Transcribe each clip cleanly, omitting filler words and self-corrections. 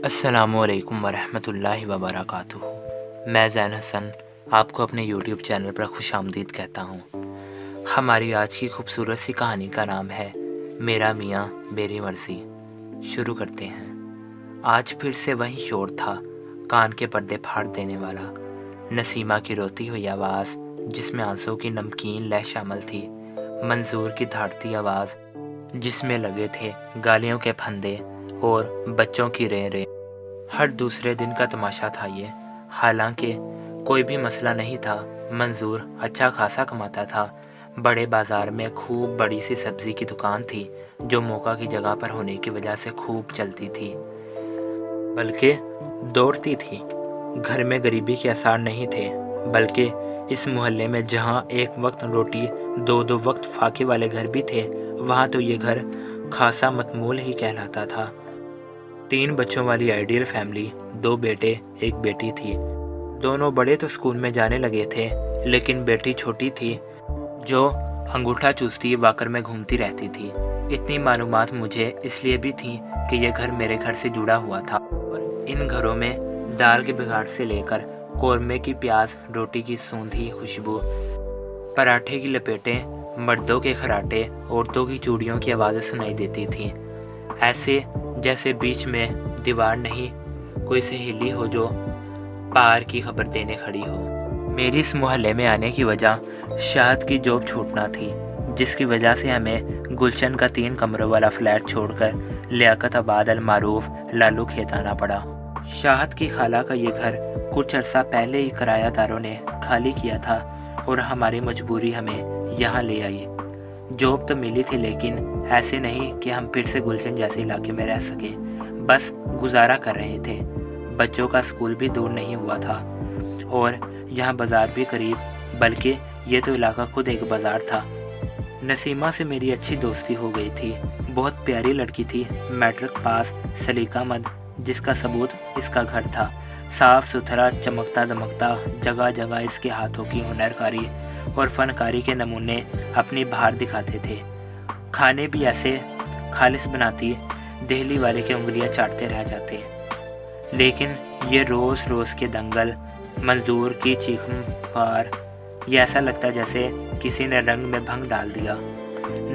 السلام علیکم ورحمۃ اللہ وبرکاتہ۔ میں زین حسن آپ کو اپنے یوٹیوب چینل پر خوش آمدید کہتا ہوں۔ ہماری آج کی خوبصورت سی کہانی کا نام ہے میرا میاں میری مرضی۔ شروع کرتے ہیں۔ آج پھر سے وہی شور تھا، کان کے پردے پھاڑ دینے والا۔ نسیمہ کی روتی ہوئی آواز جس میں آنسوں کی نمکین لہ شامل تھی، منظور کی دھاڑتی آواز جس میں لگے تھے گالیوں کے پھندے اور بچوں کی رے رے۔ ہر دوسرے دن کا تماشا تھا یہ۔ حالانکہ کوئی بھی مسئلہ نہیں تھا، منظور اچھا خاصا کماتا تھا۔ بڑے بازار میں خوب بڑی سی سبزی کی دکان تھی جو موقع کی جگہ پر ہونے کی وجہ سے خوب چلتی تھی، بلکہ دوڑتی تھی۔ گھر میں غریبی کے آثار نہیں تھے، بلکہ اس محلے میں جہاں ایک وقت روٹی دو وقت فاقے والے گھر بھی تھے، وہاں تو یہ گھر خاصا متمول ہی کہلاتا تھا۔ 3 بچوں والی آئیڈیل فیملی، 2 بیٹے 1 بیٹی تھی۔ دونوں بڑے تو اسکول میں جانے لگے تھے، لیکن بیٹی چھوٹی تھی جو انگوٹھا چوستی واکر میں گھومتی رہتی تھی۔ اتنی معلومات مجھے اس لیے بھی تھیں کہ یہ گھر میرے گھر سے جڑا ہوا تھا، اور ان گھروں میں دال کے بگاڑ سے لے کر قورمے کی پیاز روٹی کی سوندھی خوشبو، پراٹھے کی لپیٹیں، مردوں کے خراٹے، عورتوں کی چوڑیوں کی آوازیں سنائی دیتی تھیں، ایسے جیسے بیچ میں دیوار نہیں، کوئی سہیلی ہو جو پار کی خبر دینے کھڑی ہو۔ میری اس محلے میں آنے کی وجہ شہد کی جاب چھوٹنا تھی، جس کی وجہ سے ہمیں گلشن کا 3 کمروں والا فلیٹ چھوڑ کر لیاقت آباد المعروف لالو کھیت آنا پڑا۔ شاہد کی خالہ کا یہ گھر کچھ عرصہ پہلے ہی کرایہ داروں نے خالی کیا تھا، اور ہماری مجبوری ہمیں یہاں لے آئی۔ جاب تو ملی تھی، لیکن ایسے نہیں کہ ہم پھر سے گلشن جیسے علاقے میں رہ سکے، بس گزارا کر رہے تھے۔ بچوں کا اسکول بھی دور نہیں ہوا تھا، اور یہاں بازار بھی قریب، بلکہ یہ تو علاقہ خود ایک بازار تھا۔ نسیمہ سے میری اچھی دوستی ہو گئی تھی، بہت پیاری لڑکی تھی، میٹرک پاس، سلیقہ مند، جس کا ثبوت اس کا گھر تھا۔ صاف ستھرا، چمکتا دمکتا، جگہ جگہ اس کے ہاتھوں کی ہنر کاری اور فنکاری کے نمونے اپنی بہار دکھاتے تھے۔ کھانے بھی ایسے خالص بناتی، دہلی والے کے انگلیاں چاٹتے رہ جاتے۔ لیکن یہ روز روز کے دنگل، منظور کی چیخن پکار، یہ ایسا لگتا جیسے کسی نے رنگ میں بھنگ ڈال دیا۔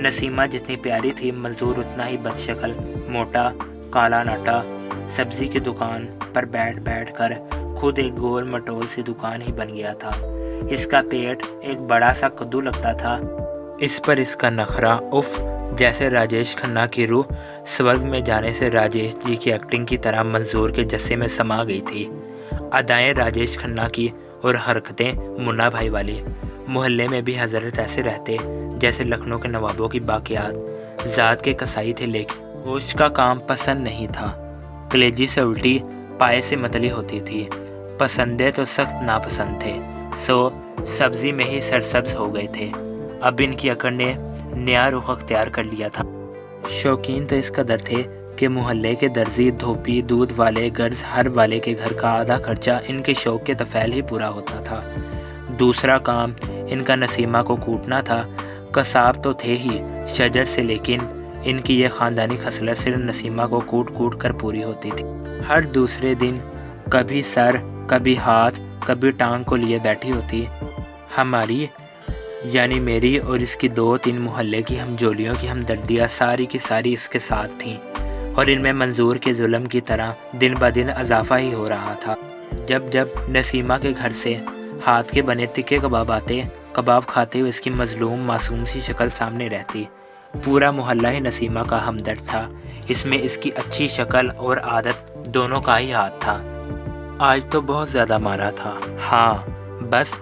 نسیمہ جتنی پیاری تھی، منظور اتنا ہی بد شکل، موٹا، کالا ناٹا، سبزی کی دکان پر بیٹھ بیٹھ کر خود ایک گول مٹول سی دکان ہی بن گیا تھا۔ اس کا پیٹ ایک بڑا سا کدو لگتا تھا، اس پر اس کا نخرہ اف، جیسے راجیش کھنہ کی روح سورگ میں جانے سے راجیش جی کی ایکٹنگ کی طرح منظور کے جسے میں سما گئی تھی۔ ادائیں راجیش کھنہ کی اور حرکتیں منا بھائی والی۔ محلے میں بھی حضرت ایسے رہتے جیسے لکھنؤ کے نوابوں کی باقیات۔ ذات کے کسائی تھے، لیکن گوشت کا کام پسند نہیں تھا۔ کلیجی سے الٹی، پائے سے متلی ہوتی تھی۔ پسندے تو سخت ناپسند تھے، سو سبزی میں ہی سرسبز ہو گئے تھے۔ اب ان کی اکڑ نے نیا رخ اختیار کر لیا تھا۔ شوقین تو اس قدر تھے کہ محلے کے درزی، دھوبی، دودھ والے، گرز ہر والے کے گھر کا آدھا خرچہ ان کے شوق کے طفیل ہی پورا ہوتا تھا۔ دوسرا کام ان کا نسیمہ کو کوٹنا تھا۔ قصاب تو تھے ہی شجر سے، لیکن ان کی یہ خاندانی خصلت صرف نسیمہ کو کوٹ کوٹ کر پوری ہوتی تھی۔ ہر دوسرے دن کبھی سر، کبھی ہاتھ، کبھی ٹانگ کو لیے بیٹھی ہوتی۔ ہماری یعنی میری اور اس کی 2-3 محلے کی ہمجولیوں کی ہمدردیاں ساری کی ساری اس کے ساتھ تھیں، اور ان میں منظور کے ظلم کی طرح دن بدن اضافہ ہی ہو رہا تھا۔ جب جب نسیمہ کے گھر سے ہاتھ کے بنے تکے کباب آتے، کباب کھاتے ہوئے اس کی مظلوم معصوم سی شکل سامنے رہتی۔ پورا محلہ ہی نسیمہ کا ہمدرد تھا، اس میں اس کی اچھی شکل اور عادت دونوں کا ہی ہاتھ تھا۔ آج تو بہت زیادہ مارا تھا۔ ہاں بس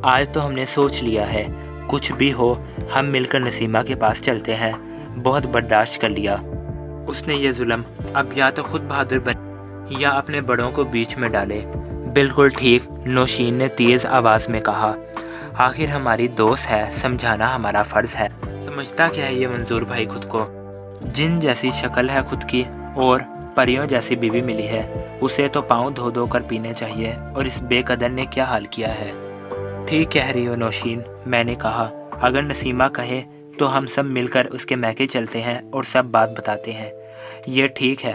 آج تو ہم نے سوچ لیا ہے، کچھ بھی ہو ہم مل کر نسیمہ کے پاس چلتے ہیں۔ بہت برداشت کر لیا اس نے یہ ظلم، اب یا تو خود بہادر بنے یا اپنے بڑوں کو بیچ میں ڈالے۔ بالکل ٹھیک، نوشین نے تیز آواز میں کہا۔ آخر ہماری دوست ہے، سمجھانا ہمارا فرض ہے۔ سمجھتا کیا ہے یہ منظور بھائی خود کو؟ جن جیسی شکل ہے خود کی، اور پریوں جیسی بیوی ملی ہے، اسے تو پاؤں دھو دھو کر پینے چاہیے، اور اس بے قدر نے کیا حال کیا ہے۔ ٹھیک کہہ رہی ہو نوشین، میں نے کہا۔ اگر نسیمہ کہے تو ہم سب مل کر اس کے میکے چلتے ہیں اور سب بات بتاتے ہیں۔ یہ ٹھیک ہے،